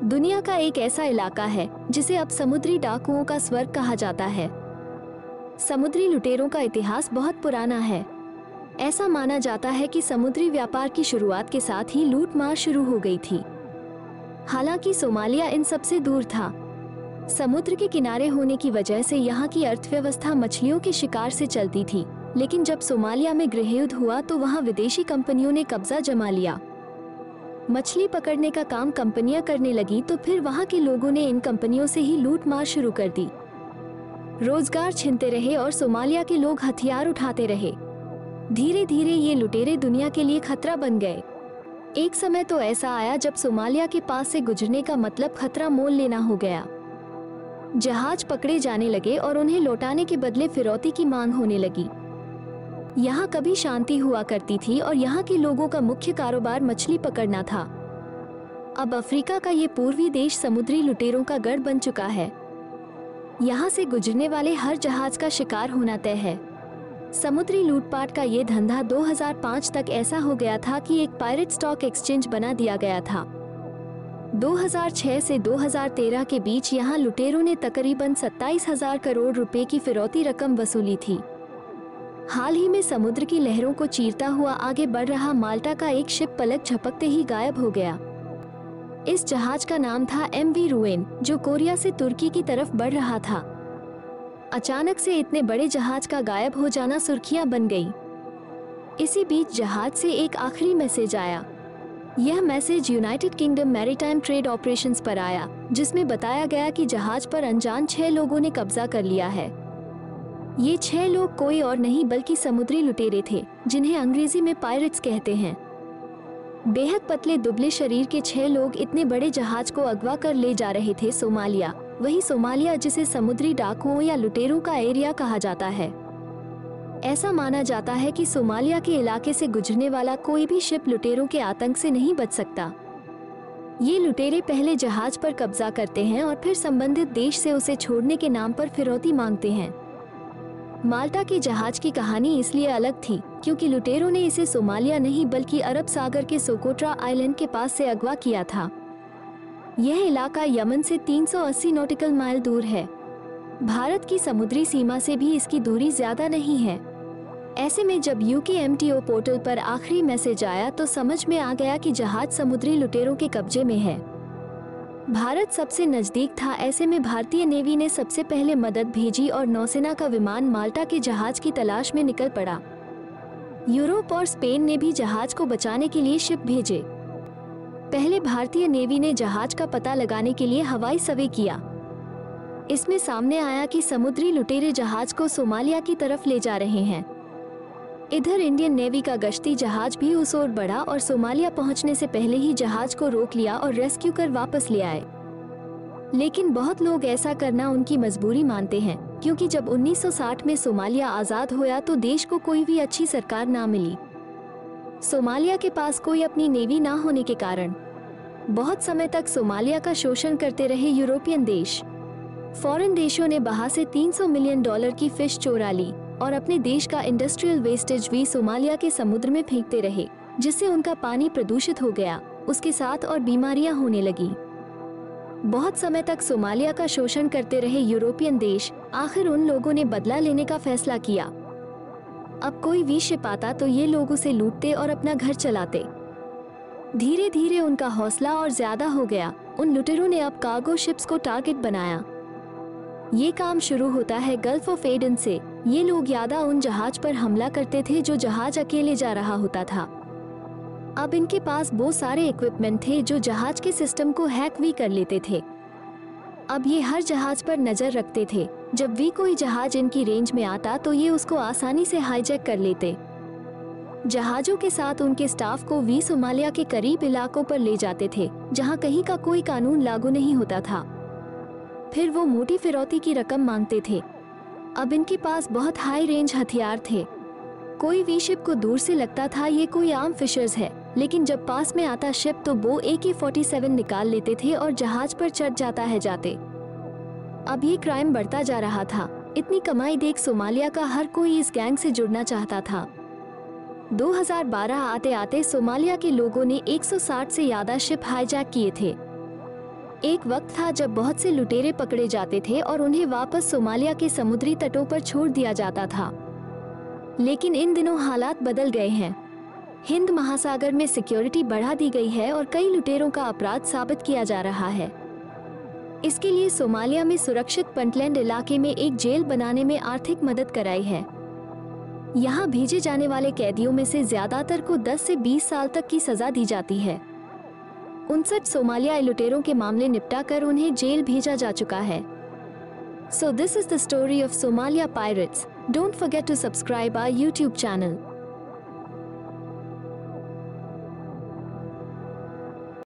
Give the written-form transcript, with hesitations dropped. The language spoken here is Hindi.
दुनिया का एक ऐसा इलाका है जिसे अब समुद्री डाकुओं का स्वर्ग कहा जाता है। समुद्री लुटेरों का इतिहास बहुत पुराना है। ऐसा माना जाता है कि समुद्री व्यापार की शुरुआत के साथ ही लूटमार शुरू हो गई थी। हालांकि सोमालिया इन सबसे दूर था। समुद्र के किनारे होने की वजह से यहाँ की अर्थव्यवस्था मछलियों के शिकार से चलती थी, लेकिन जब सोमालिया में गृहयुद्ध हुआ तो वहाँ विदेशी कंपनियों ने कब्जा जमा लिया। मछली पकड़ने का काम कंपनियां करने लगी तो फिर वहाँ के लोगों ने इन कंपनियों से ही लूट मार शुरू कर दी। रोजगार छीनते रहे और सोमालिया के लोग हथियार उठाते रहे। धीरे धीरे ये लुटेरे दुनिया के लिए खतरा बन गए। एक समय तो ऐसा आया जब सोमालिया के पास से गुजरने का मतलब खतरा मोल लेना हो गया। जहाज पकड़े जाने लगे और उन्हें लौटाने के बदले फिरौती की मांग होने लगी। यहाँ कभी शांति हुआ करती थी और यहाँ के लोगों का मुख्य कारोबार मछली पकड़ना था। अब अफ्रीका का ये पूर्वी देश समुद्री लुटेरों का गढ़ बन चुका है। यहाँ से गुजरने वाले हर जहाज का शिकार होना तय है। समुद्री लूटपाट का ये धंधा 2005 तक ऐसा हो गया था कि एक पायरेट स्टॉक एक्सचेंज बना दिया गया था। 2006 से 2013 के बीच यहाँ लुटेरों ने तकरीबन 27,000 करोड़ रुपए की फिरौती रकम वसूली थी। हाल ही में समुद्र की लहरों को चीरता हुआ आगे बढ़ रहा माल्टा का एक शिप पलक झपकते ही गायब हो गया। इस जहाज का नाम था MV रूएन, जो कोरिया से तुर्की की तरफ बढ़ रहा था। अचानक से इतने बड़े जहाज का गायब हो जाना सुर्खियां बन गई। इसी बीच जहाज से एक आखिरी मैसेज आया। यह message United kingdom maritime trade operations पर आया, जिसमें बताया गया कि जहाज पर अनजान 6 लोगों ने कब्जा कर लिया है। ये 6 लोग कोई और नहीं बल्कि समुद्री लुटेरे थे, जिन्हें अंग्रेजी में पायरेट्स कहते हैं। बेहद पतले दुबले शरीर के 6 लोग इतने बड़े जहाज को अगवा कर ले जा रहे थे सोमालिया, वही सोमालिया जिसे समुद्री डाकुओं या लुटेरों का एरिया कहा जाता है। ऐसा माना जाता है कि सोमालिया के इलाके से गुजरने वाला कोई भी शिप लुटेरों के आतंक से नहीं बच सकता। ये लुटेरे पहले जहाज पर कब्जा करते हैं और फिर संबंधित देश से उसे छोड़ने के नाम पर फिरौती मांगते हैं। माल्टा के जहाज की कहानी इसलिए अलग थी क्योंकि लुटेरों ने इसे सोमालिया नहीं बल्कि अरब सागर के सोकोट्रा आइलैंड के पास से अगवा किया था। यह इलाका यमन से 380 नॉटिकल माइल दूर है। भारत की समुद्री सीमा से भी इसकी दूरी ज्यादा नहीं है। ऐसे में जब UKMTO पोर्टल पर आखिरी मैसेज आया तो समझ में आ गया कि जहाज समुद्री लुटेरों के कब्जे में है। भारत सबसे नजदीक था। ऐसे में भारतीय नेवी ने सबसे पहले मदद भेजी और नौसेना का विमान माल्टा के जहाज की तलाश में निकल पड़ा। यूरोप और स्पेन ने भी जहाज को बचाने के लिए शिप भेजे। पहले भारतीय नेवी ने जहाज का पता लगाने के लिए हवाई सर्वे किया। इसमें सामने आया कि समुद्री लुटेरे जहाज को सोमालिया की तरफ ले जा रहे हैं। इधर इंडियन नेवी का गश्ती जहाज भी उस ओर बढ़ा और सोमालिया पहुंचने से पहले ही जहाज को रोक लिया और रेस्क्यू कर वापस ले आए। लेकिन बहुत लोग ऐसा करना उनकी मजबूरी मानते हैं, क्योंकि जब 1960 में सोमालिया आजाद हुआ तो देश को कोई भी अच्छी सरकार ना मिली। सोमालिया के पास कोई अपनी नेवी ना होने के कारण बहुत समय तक सोमालिया का शोषण करते रहे यूरोपियन देश। फॉरेन देशों ने वहां से $300 मिलियन की फिश चोरा ली और अपने देश का इंडस्ट्रियल वेस्टेज भी सोमालिया के समुद्र में फेंकते रहे, जिससे उनका पानी प्रदूषित हो गया, उसके साथ और बीमारियां होने लगी। बहुत समय तक सोमालिया का शोषण करते रहे यूरोपियन देश आखिर उन लोगों ने बदला लेने का फैसला किया। अब कोई भी शिप आता तो ये लोग उसे लूटते और अपना घर चलाते। धीरे धीरे उनका हौसला और ज्यादा हो गया। उन लुटेरों ने अब कार्गो शिप्स को टारगेट बनाया। ये काम शुरू होता है गल्फ ऑफ एडन से। ये लोग यादा उन जहाज पर हमला करते थे जो जहाज अकेले जा रहा होता था। अब इनके पास वो सारे इक्विपमेंट थे जो जहाज के सिस्टम को हैक भी कर लेते थे। अब ये हर जहाज पर नजर रखते थे। जब भी कोई जहाज इनकी रेंज में आता तो ये उसको आसानी से हाईजैक कर लेते। जहाजों के साथ उनके स्टाफ को भी सोमालिया के करीब इलाकों पर ले जाते थे, जहां कहीं का कोई कानून लागू नहीं होता था। फिर वो मोटी फिरौती की रकम मांगते थे। अब इनके पास बहुत हाई रेंज हथियार थे। कोई भी शिप को दूर से लगता था ये कोई आम फिशर्स है, लेकिन जब पास में आता शिप तो वो AK-47 निकाल लेते थे और जहाज पर चढ़ जाते। अब ये क्राइम बढ़ता जा रहा था। इतनी कमाई देख सोमालिया का हर कोई इस गैंग से जुड़ना चाहता था। 2012 आते आते सोमालिया के लोगों ने 160 से ज्यादा शिप हाईजैक किए थे। एक वक्त था जब बहुत से लुटेरे पकड़े जाते थे और उन्हें वापस सोमालिया के समुद्री तटों पर छोड़ दिया जाता था। लेकिन इन दिनों हालात बदल गए हैं। हिंद महासागर में सिक्योरिटी बढ़ा दी गई है और कई लुटेरों का अपराध साबित किया जा रहा है। इसके लिए सोमालिया में सुरक्षित पुंटलैंड इलाके में एक जेल बनाने में आर्थिक मदद कराई है। यहाँ भेजे जाने वाले कैदियों में से ज्यादातर को 10 से 20 साल तक की सजा दी जाती है। 59 सोमालियाई लुटेरों के मामले निपटाकर उन्हें जेल भेजा जा चुका है। So this is the story of Somalia pirates. Don't forget to subscribe our YouTube channel.